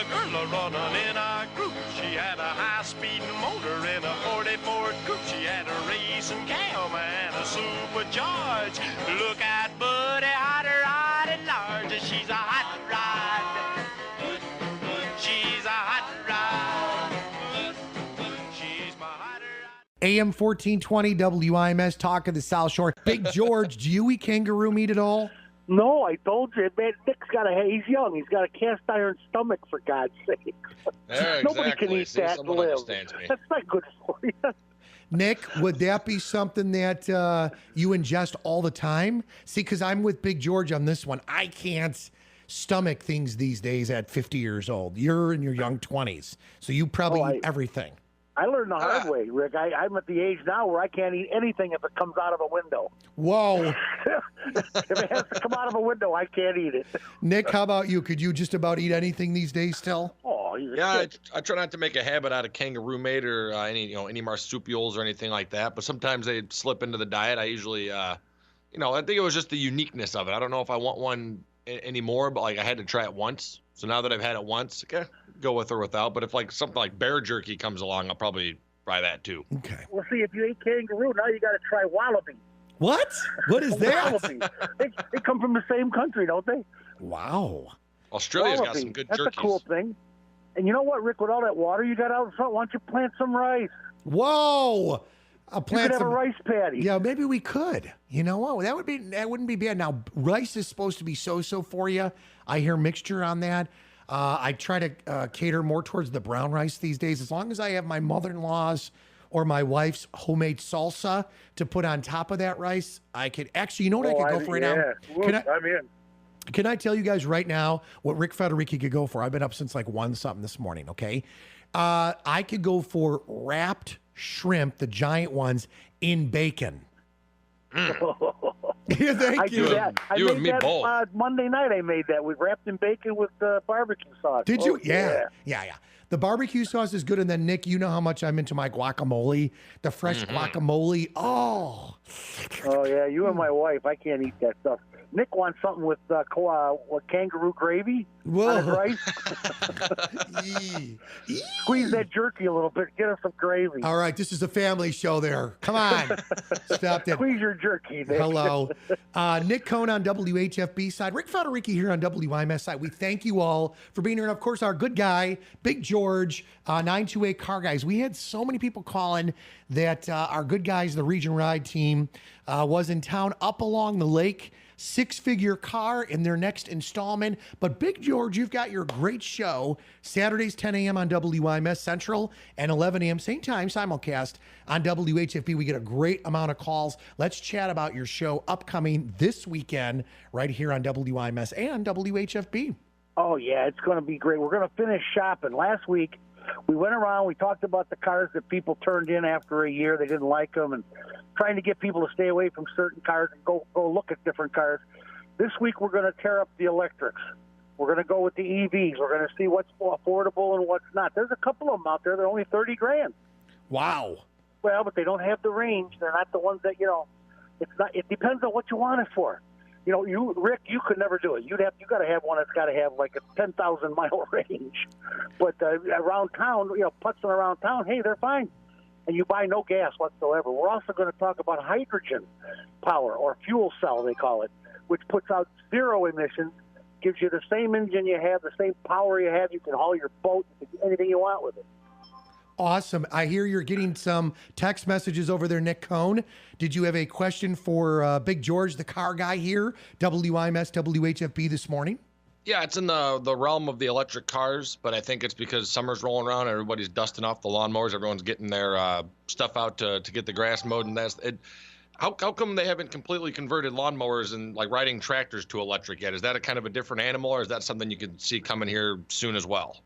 a girl running in a group. She had a high-speed motor in a 40 Ford coupe. She had a racing cam and a supercharged. Look at Buddy, hot rod at large. She's a hot rod. She's a hot rod. She's my hot rod. AM 1420 WIMS, Talk of the South Shore. Big George, do you eat kangaroo meat at all? No, I told you, man. Nick's he's young. He's got a cast iron stomach, for God's sake. Yeah, Nobody exactly. can eat See, that and someone live. understands me. That's not good for you. Nick, would that be something that you ingest all the time? See, because I'm with Big George on this one. I can't stomach things these days at 50 years old. You're in your young 20s, so you probably eat everything. I learned the hard way, Rick. I'm at the age now where I can't eat anything if it comes out of a window. Whoa. If it has to come out of a window, I can't eat it. Nick, how about you? Could you just about eat anything these days still? Oh, Yeah, I try not to make a habit out of kangaroo meat or any marsupials or anything like that. But sometimes they slip into the diet. I usually, I think it was just the uniqueness of it. I don't know if I want one anymore, but like I had to try it once. So now that I've had it once, okay, go with or without. But if like something like bear jerky comes along, I'll probably try that too. Okay. Well, see, if you eat kangaroo, now you got to try wallaby. What? What is that? Wallaby. They come from the same country, don't they? Wow. Australia's got Wallaby. some good That's jerkies. a cool thing. And you know what, Rick? With all that water you got out front, why don't you plant some rice? Whoa. I'll You plant could have some. a rice paddy. Yeah, maybe we could. You know what? That wouldn't be bad. Now, rice is supposed to be so for you. I hear mixture on that. I try to cater more towards the brown rice these days. As long as I have my mother-in-law's or my wife's homemade salsa to put on top of that rice, I could actually. You know what I could go for right now? I'm in. Can I tell you guys right now what Ric Federighi could go for? I've been up since like 1 something this morning. Okay, I could go for wrapped shrimp, the giant ones, in bacon. Yeah, thank I you. do that. You I and made me that both. Monday night. I made that. We wrapped in bacon with barbecue sauce. Did you? Oh, Yeah. The barbecue sauce is good. And then, Nick, you know how much I'm into my guacamole, the fresh guacamole. Oh. Oh, yeah. You and my wife. I can't eat that stuff. Nick wants something with kangaroo gravy on his rice. Squeeze that jerky a little bit. Get us some gravy. All right, this is a family show there. Come on. Stop that. Squeeze your jerky, Nick. Hello. Nick Cohn on WHFB side. Ric Federighi here on WIMS side. We thank you all for being here. And, of course, our good guy, Big George, 928 Car Guys. We had so many people calling that our good guys, the Region Ride team, was in town up along the lake. 6-figure car in their next installment. But Big George, you've got your great show Saturdays 10 a.m. on WIMS Central and 11 a.m. same time simulcast on WHFB. We get a great amount of calls. Let's chat about your show upcoming this weekend right here on WIMS and WHFB. Oh, yeah, it's going to be great. We're going to finish shopping. Last week, we went around, we talked about the cars that people turned in after a year. They didn't like them, and trying to get people to stay away from certain cars and go look at different cars. This week, we're going to tear up the electrics. We're going to go with the EVs. We're going to see what's affordable and what's not. There's a couple of them out there. They're only $30,000. Wow. Well, but they don't have the range. They're not the ones that, it's not. It depends on what you want it for. Rick, you could never do it. You got to have one that's got to have like a 10,000-mile range. But around town, putzing around town, hey, they're fine. And you buy no gas whatsoever. We're also going to talk about hydrogen power, or fuel cell, they call it, which puts out zero emissions, gives you the same engine you have, the same power you have. You can haul your boat, you can do anything you want with it. Awesome. I hear you're getting some text messages over there, Nick Cohn. Did you have a question for Big George, the car guy here, WIMS, WHFB this morning? Yeah, it's in the realm of the electric cars, but I think it's because summer's rolling around, everybody's dusting off the lawnmowers, everyone's getting their stuff out to get the grass mowed, and that's it. How come they haven't completely converted lawnmowers and like riding tractors to electric yet? Is that a kind of a different animal, or is that something you could see coming here soon as well?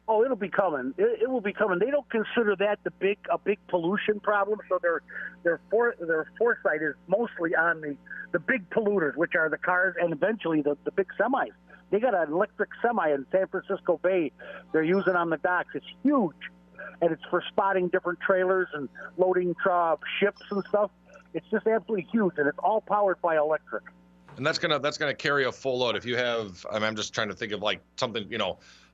Oh, it'll be coming. It will be coming. They don't consider that a big pollution problem, so their foresight is mostly on the big polluters, which are the cars and eventually the big semis. They got an electric semi in San Francisco Bay they're using on the docks. It's huge, and it's for spotting different trailers and loading ships and stuff. It's just absolutely huge, and it's all powered by electric. And that's gonna carry a full load. If you have, I mean, I'm just trying to think of like something,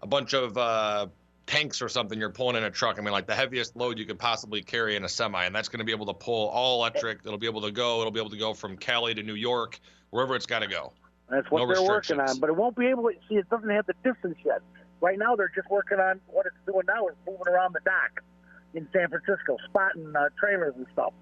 a bunch of tanks or something you're pulling in a truck. I mean, like the heaviest load you could possibly carry in a semi, and that's going to be able to pull all electric. It'll be able to go from Cali to New York, wherever it's got to go. That's what they're working on, but it won't be able to see. It doesn't have the distance yet. Right now, they're just working on what it's doing now is moving around the dock in San Francisco, spotting trailers and stuff.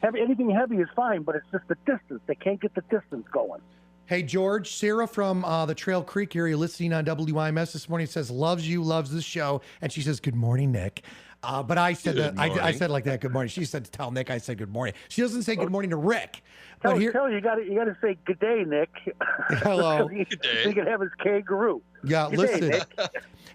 Anything heavy is fine, but it's just the distance. They can't get the distance going. Hey, George, Sarah from the Trail Creek area listening on WIMS this morning says, loves you, loves this show. And she says, good morning, Nick. But I said that I said like that, good morning. She said to tell Nick, I said good morning. She doesn't say good morning to Rick. Tell you got to say good day, Nick. Hello. Good day. He can have his kangaroo. Yeah, good listen. Day,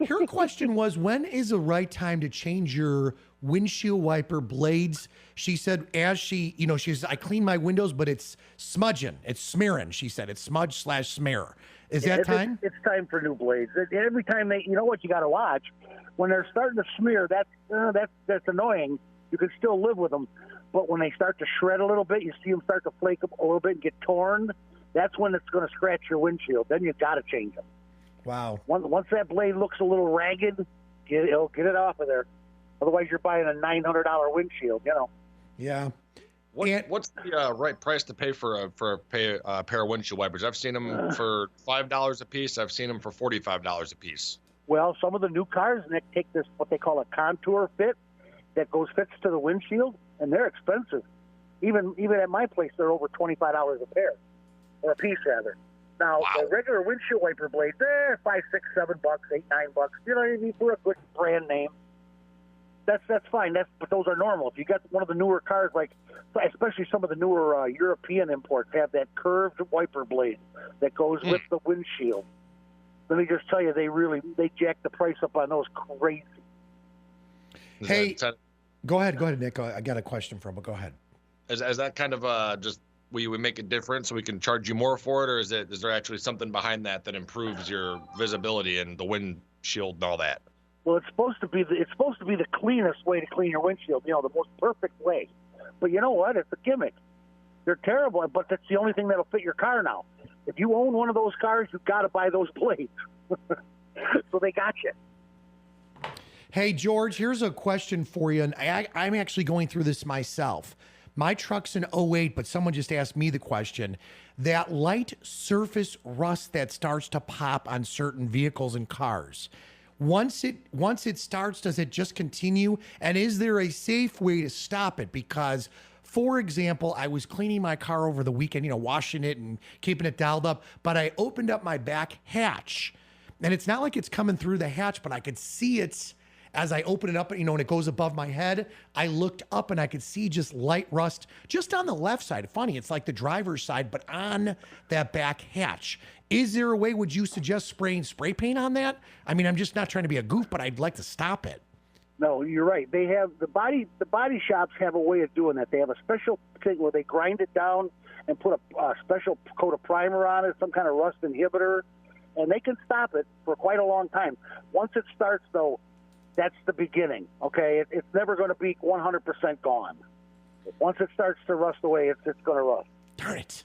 Her question was, when is the right time to change your windshield wiper blades? She said, I clean my windows, but it's smudging. It's smearing. She said it's smudge/smear. Is that time? It's time for new blades. Every time you know what you got to watch. When they're starting to smear, that's annoying. You can still live with them. But when they start to shred a little bit, you see them start to flake up a little bit and get torn. That's when it's going to scratch your windshield. Then you've got to change them. Wow. Once that blade looks a little ragged, get it off of there. Otherwise, you're buying a $900 windshield. Yeah. What's the right price to pay for a pair of windshield wipers? I've seen them for $5 a piece. I've seen them for $45 a piece. Well, some of the new cars, Nick, take this what they call a contour fit that fits to the windshield, and they're expensive. Even at my place, they're over $25 a pair, or a piece rather. Now, wow. The regular windshield wiper blades, they're $5, $6, $7, $8, $9. You know what I mean? For a good brand name, that's fine. But those are normal. If you got one of the newer cars, like especially some of the newer European imports, have that curved wiper blade that goes with the windshield. Let me just tell you, they jack the price up on those crazy. Hey, go ahead, Nick. I got a question for him, but go ahead. Is that kind of just we make it different so we can charge you more for it, or is there actually something behind that improves your visibility and the windshield and all that? Well, it's supposed to be the cleanest way to clean your windshield. The most perfect way. But you know what? It's a gimmick. They're terrible, but that's the only thing that'll fit your car now. If you own one of those cars, you've got to buy those blades. So they got you. Hey, George, here's a question for you. And I'm actually going through this myself. My truck's an 08, but someone just asked me the question. That light surface rust that starts to pop on certain vehicles and cars, once it starts, does it just continue? And is there a safe way to stop it? Because, for example, I was cleaning my car over the weekend, washing it and keeping it dialed up, but I opened up my back hatch, and it's not like it's coming through the hatch, but I could see it as I open it up, and it goes above my head. I looked up and I could see just light rust just on the left side. Funny, it's like the driver's side, but on that back hatch. Is there a way, would you suggest spraying spray paint on that? I mean, I'm just not trying to be a goof, but I'd like to stop it. No, you're right. They have the body shops have a way of doing that. They have a special thing where they grind it down and put a special coat of primer on it, some kind of rust inhibitor, and they can stop it for quite a long time. Once it starts, though, that's the beginning, okay? It's never going to be 100% gone. Once it starts to rust away, it's going to rust. Darn it.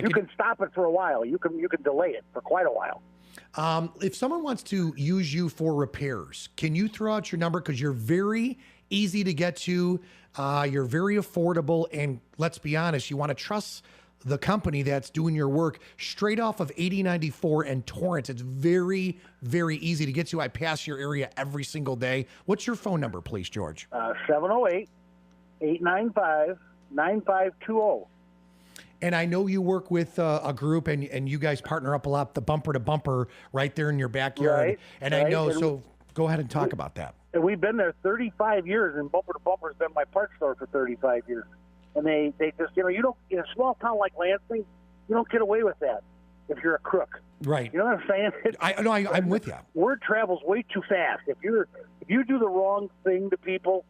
You can stop it for a while. You can delay it for quite a while. If someone wants to use you for repairs, can you throw out your number? Because you're very easy to get to. You're very affordable. And let's be honest, you want to trust the company that's doing your work straight off of 8094 and Torrance. It's very, very easy to get to. I pass your area every single day. What's your phone number, please, George? 708-895-9520. And I know you work with a group and you guys partner up a lot, the Bumper to Bumper right there in your backyard. Right, and right. I know, so go ahead and talk about that. And we've been there 35 years, and Bumper to Bumper has been my parts store for 35 years. And they just, you don't, in a small town like Lansing, you don't get away with that if you're a crook. Right. You know what I'm saying? I'm with you. Word travels way too fast. If you do the wrong thing to people,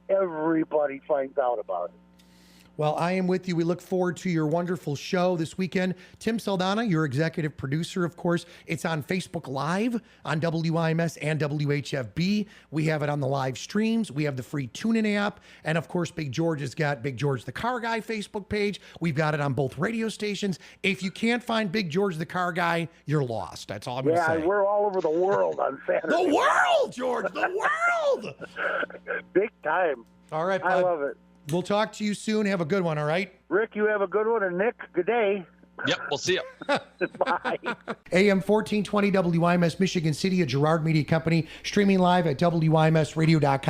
everybody finds out about it. Well, I am with you. We look forward to your wonderful show this weekend. Tim Saldana, your executive producer, of course. It's on Facebook Live on WIMS and WHFB. We have it on the live streams. We have the free TuneIn app. And, of course, Big George has got Big George the Carguy Facebook page. We've got it on both radio stations. If you can't find Big George the Carguy, you're lost. That's all I'm going to say. Yeah, we're all over the world on Saturday. The world, George, the world. Big time. All right, bud. I love it. We'll talk to you soon. Have a good one, all right? Rick, you have a good one, and Nick, good day. Yep, we'll see you. Bye. AM 1420 WIMS, Michigan City, a Girard Media Company, streaming live at WIMSradio.com.